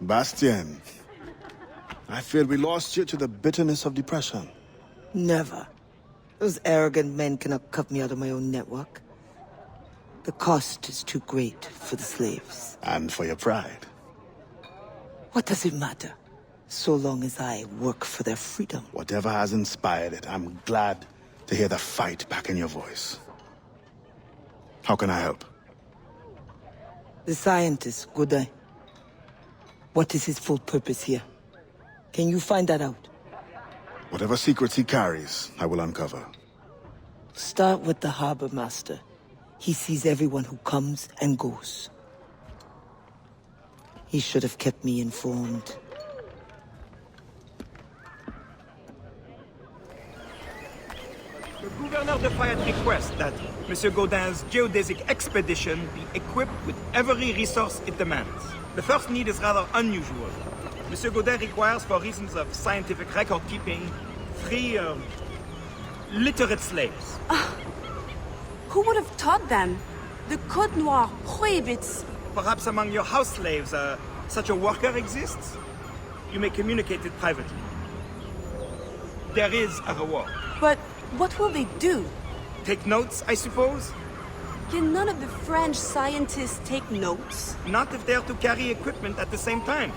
Bastien, I fear we lost you to the bitterness of depression. Never. Those arrogant men cannot cut me out of my own network. The cost is too great for the slaves. And for your pride. What does it matter? So long as I work for their freedom. Whatever has inspired it, I'm glad to hear the fight back in your voice. How can I help? The scientist, Godin. What is his full purpose here? Can you find that out? Whatever secrets he carries, I will uncover. Start with the harbor master. He sees everyone who comes and goes. He should have kept me informed. The Gouverneur de Fayette requests that Monsieur Godin's geodesic expedition be equipped with every resource it demands. The first need is rather unusual. Monsieur Godin requires, for reasons of scientific record-keeping, 3, literate slaves. Who would have taught them? The Code Noir prohibits... Perhaps among your house slaves, such a worker exists? You may communicate it privately. There is a reward. But what will they do? Take notes, I suppose? Can none of the French scientists take notes? Not if they're to carry equipment at the same time.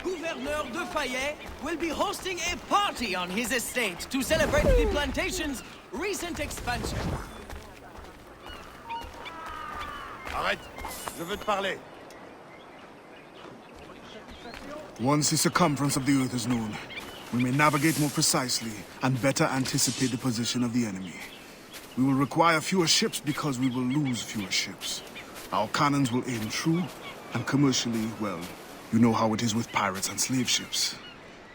Gouverneur de Fayette will be hosting a party on his estate to celebrate the plantation's recent expansion. Arrête! Je veux te parler. Once the circumference of the Earth is known, we may navigate more precisely and better anticipate the position of the enemy. We will require fewer ships because we will lose fewer ships. Our cannons will aim true, and commercially, well, you know how it is with pirates and slave ships.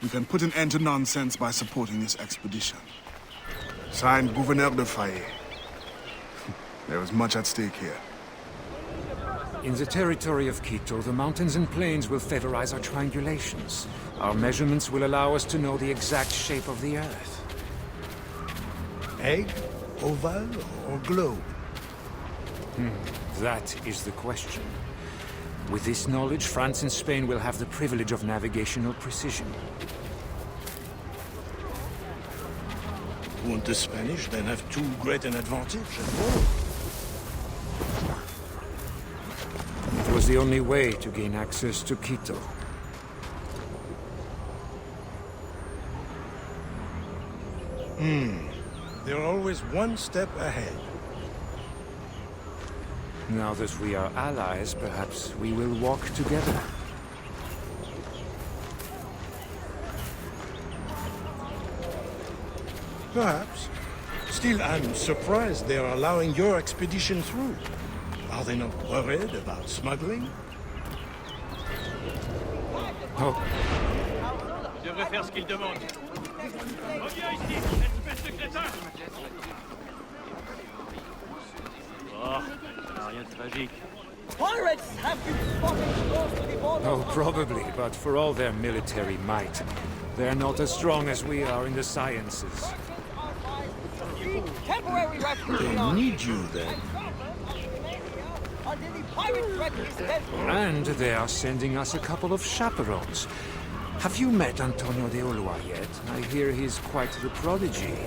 We can put an end to nonsense by supporting this expedition. Signed, Gouverneur de Fayette. There is much at stake here. In the territory of Quito, the mountains and plains will favorize our triangulations. Our measurements will allow us to know the exact shape of the Earth. Egg, oval, or globe? That is the question. With this knowledge, France and Spain will have the privilege of navigational precision. Won't the Spanish then have too great an advantage? It was the only way to gain access to Quito. They're always one step ahead. Now that we are allies, perhaps we will walk together. Perhaps. Still, I'm surprised they're allowing your expedition through. Are they not worried about smuggling? Oh, Je devrais faire ce qu'il demande. Reviens ici, espèce de crétin! Oh, ça n'a rien de tragique. Pirates have been spotted close to the border. oh, probably, but for all their military might, they're not as strong as we are in the sciences. Temporary refuge They need you then. until the pirate threat is dead. And they are sending us a couple of chaperones. Have you met Antonio Adéwalé yet? I hear he's quite the prodigy.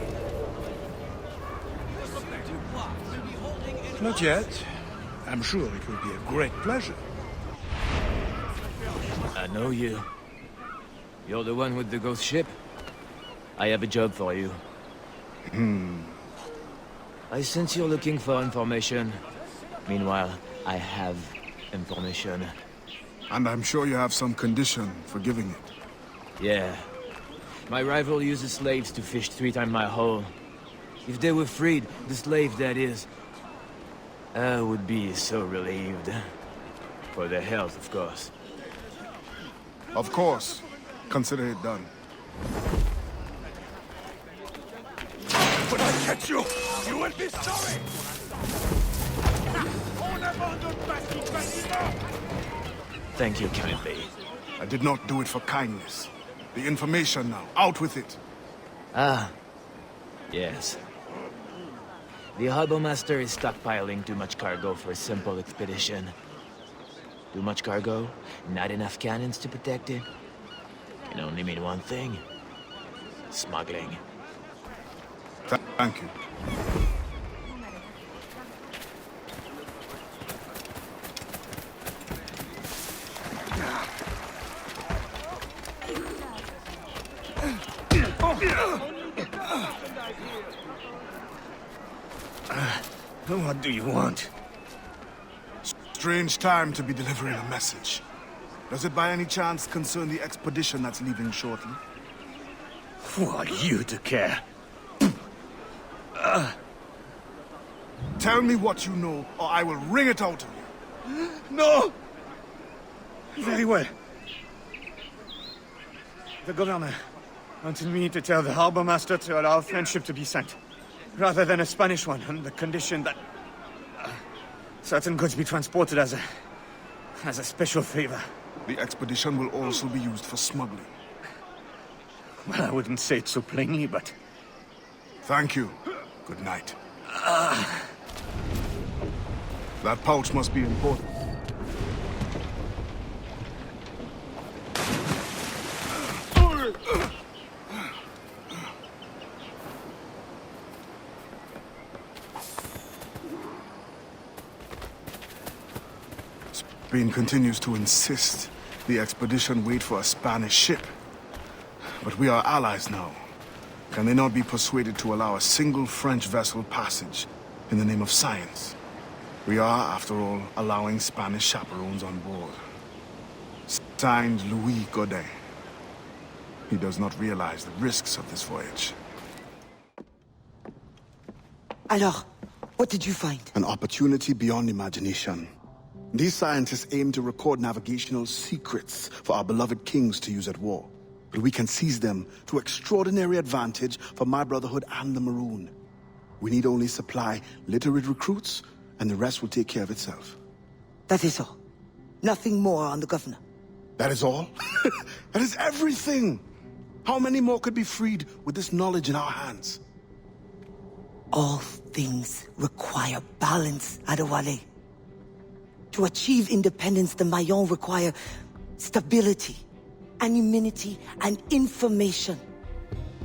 Not yet. I'm sure it will be a great pleasure. I know you. You're the one with the ghost ship? I have a job for you. I sense you're looking for information. Meanwhile, I have information. And I'm sure you have some condition for giving it. Yeah. My rival uses slaves to fish 3 times my haul. If they were freed, the slave that is, I would be so relieved. For their health, of course. Of course. Consider it done. When I catch you, you will be sorry! thank you kindly. I did not do it for kindness. The information now. Out with it. Ah, yes. The harbor master is stockpiling too much cargo for a simple expedition. Too much cargo, not enough cannons to protect it. Can only mean one thing. Smuggling. Thank you. What do you want? Strange time to be delivering a message. Does it by any chance concern the expedition that's leaving shortly? Who are you to care? Tell me what you know, or I will wring it out of you. No! Very well. The governor wanted me to tell the harbor master to allow a French ship to be sent, rather than a Spanish one, on the condition that certain goods be transported as a special favor. The expedition will also be used for smuggling. Well, I wouldn't say it so plainly, but... Thank you. Good night. That pouch must be important. Spain continues to insist the expedition wait for a Spanish ship. But we are allies now. Can they not be persuaded to allow a single French vessel passage in the name of science? We are, after all, allowing Spanish chaperones on board. Signed, Louis Godin. He does not realize the risks of this voyage. Alors, what did you find? An opportunity beyond imagination. These scientists aim to record navigational secrets for our beloved kings to use at war. But we can seize them to extraordinary advantage for my brotherhood and the Maroon. We need only supply literate recruits, and the rest will take care of itself. That is all. Nothing more on the governor. That is all? That is everything! How many more could be freed with this knowledge in our hands? All things require balance, Adéwalé. To achieve independence, the Mayans require stability, anonymity, and information.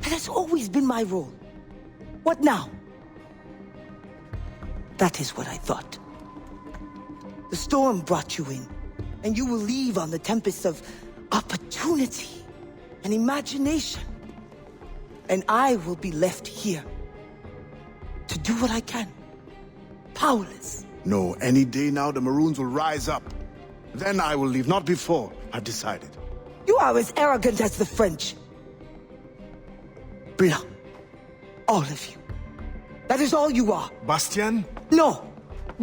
That has always been my role. What now? That is what I thought. The storm brought you in, and you will leave on the tempest of opportunity and imagination. And I will be left here to do what I can. Powerless. No, any day now the Maroons will rise up. Then I will leave, not before. I've decided. You are as arrogant as the French. Blanc. All of you. That is all you are. Bastien? No.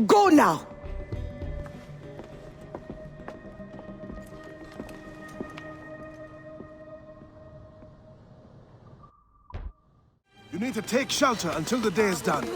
Go now. You need to take shelter until the day is done.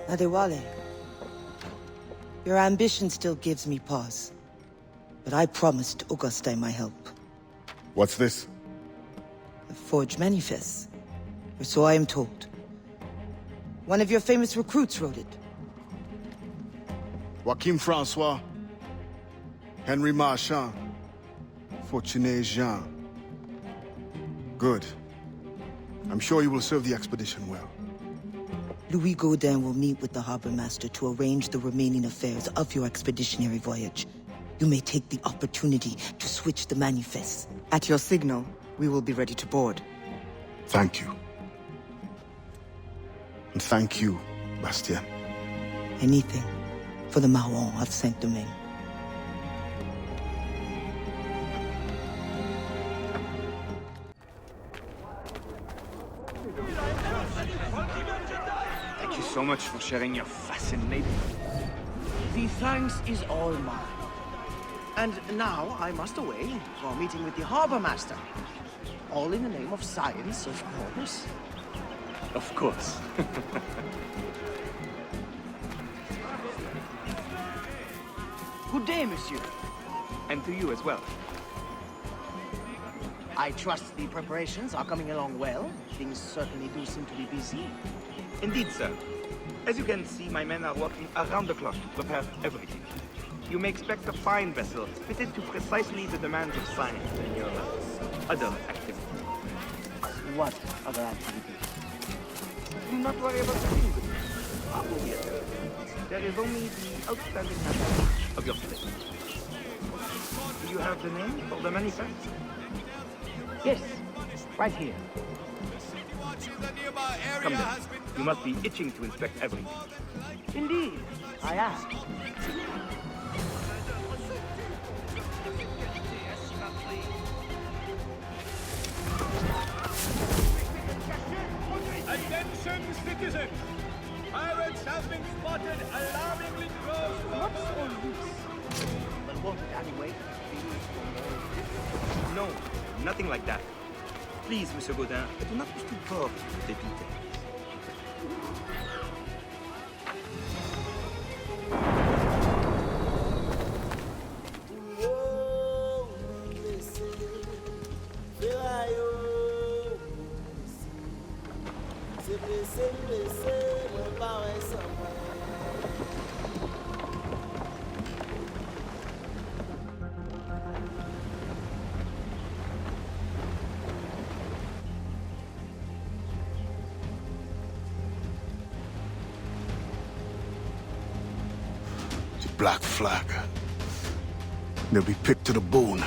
Adéwalé, your ambition still gives me pause. But I promised Augustin my help. What's this? A forged manifest. Or so I am told. One of your famous recruits wrote it. Joachim Francois, Henry Marchand, Fortuné Jean. Good. I'm sure you will serve the expedition well. Louis Godin will meet with the harbor master to arrange the remaining affairs of your expeditionary voyage. You may take the opportunity to switch the manifest. At your signal, we will be ready to board. Thank you. And thank you, Bastien. Anything for the Marron of Saint-Domingue. Thank you so much for sharing your fascinating... The thanks is all mine. And now I must away for a meeting with the harbor master. All in the name of science, of course. Of course. Good day, monsieur. And to you as well. I trust the preparations are coming along well. Things certainly do seem to be busy. Indeed, sir. As you can see, my men are working around the clock to prepare everything. You may expect a fine vessel fitted to precisely the demands of science and your other activities. What other activities? Do not worry about the things. I will be attended. There is only the outstanding matter of your slave. Do you have the name for the manifest? Yes, right here. Come then. You must be itching to inspect everything. Indeed, I asked. Attention, citizens! Pirates have been spotted alarmingly close to our shores. But won't it anyway? No, nothing like that. Please, Monsieur Gaudin, do not be too bored with the details. Black flag. They'll be picked to the bone.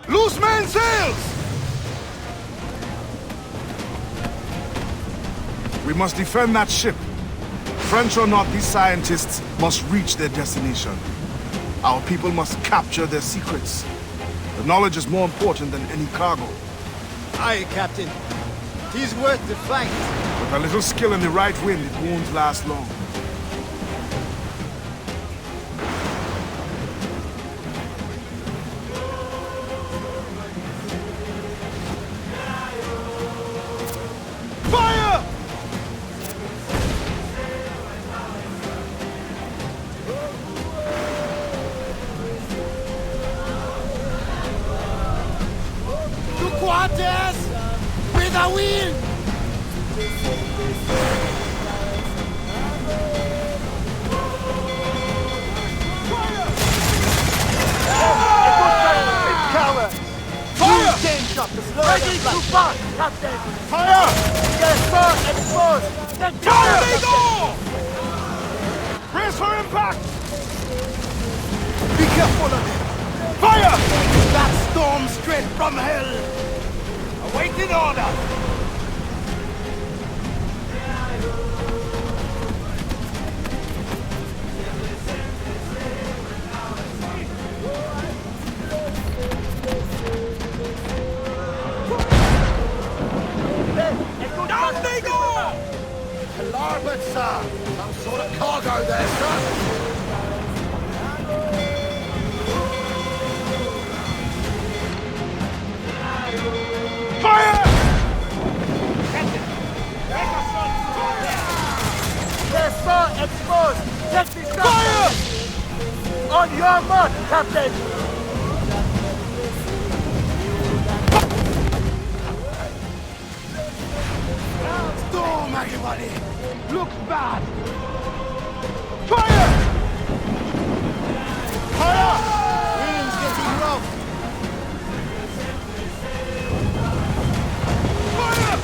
Loose man sails! We must defend that ship. French or not, these scientists must reach their destination. Our people must capture their secrets. The knowledge is more important than any cargo. Aye, Captain. 'Tis worth the fight. With a little skill in the right wind, it won't last long. Fire! To quarters! With a wheel! Cover! Fire! Ready to pass, Captain! Fire! Yes, sir! Exposed! Then Fire! They go! Brace for impact! Be careful of it! Fire! That storm straight from hell! Awaiting order! Down they go! To larboard, sir! Some sort of cargo there, sir! Fire! Yes, sir! Exposed! Take this down! Fire! On your mark, Captain! Storm, everybody! Looks bad! Fire! Fire! Wind's getting rough! Fire!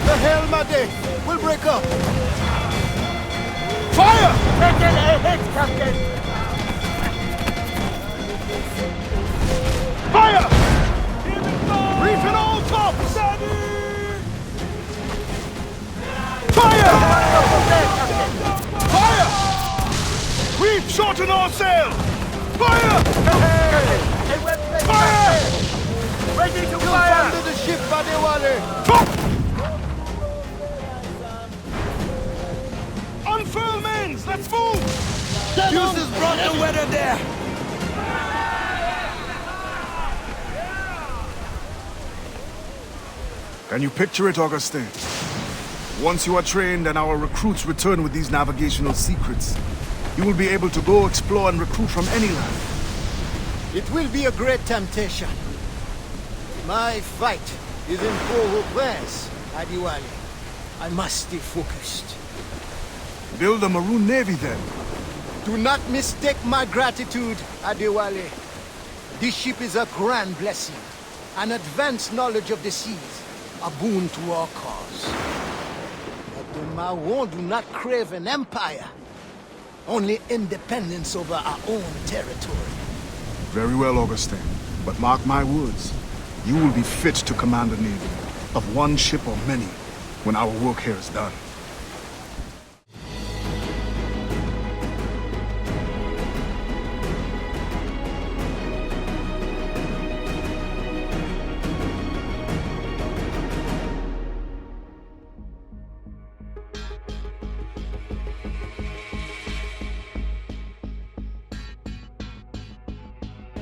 The helm a day will break up! Fire! Taking a hit, Captain! Fire! Reefing all tops! Keep shorten all sail! Fire! Fire! Ready to fire! Under the ship, Adéwalé! Unfurl mains! Let's move! Fuses brought the weather there! Can you picture it, Augustin? Once you are trained and our recruits return with these navigational secrets, you will be able to go explore and recruit from any land. It will be a great temptation. My fight is in Port-au-Prince, Adéwalé. I must stay focused. Build a Maroon Navy then. Do not mistake my gratitude, Adéwalé. This ship is a grand blessing. An advanced knowledge of the seas, a boon to our cause. But the Marons do not crave an empire. Only independence over our own territory. Very well, Augustin. But mark my words. You will be fit to command a navy, of one ship or many, when our work here is done.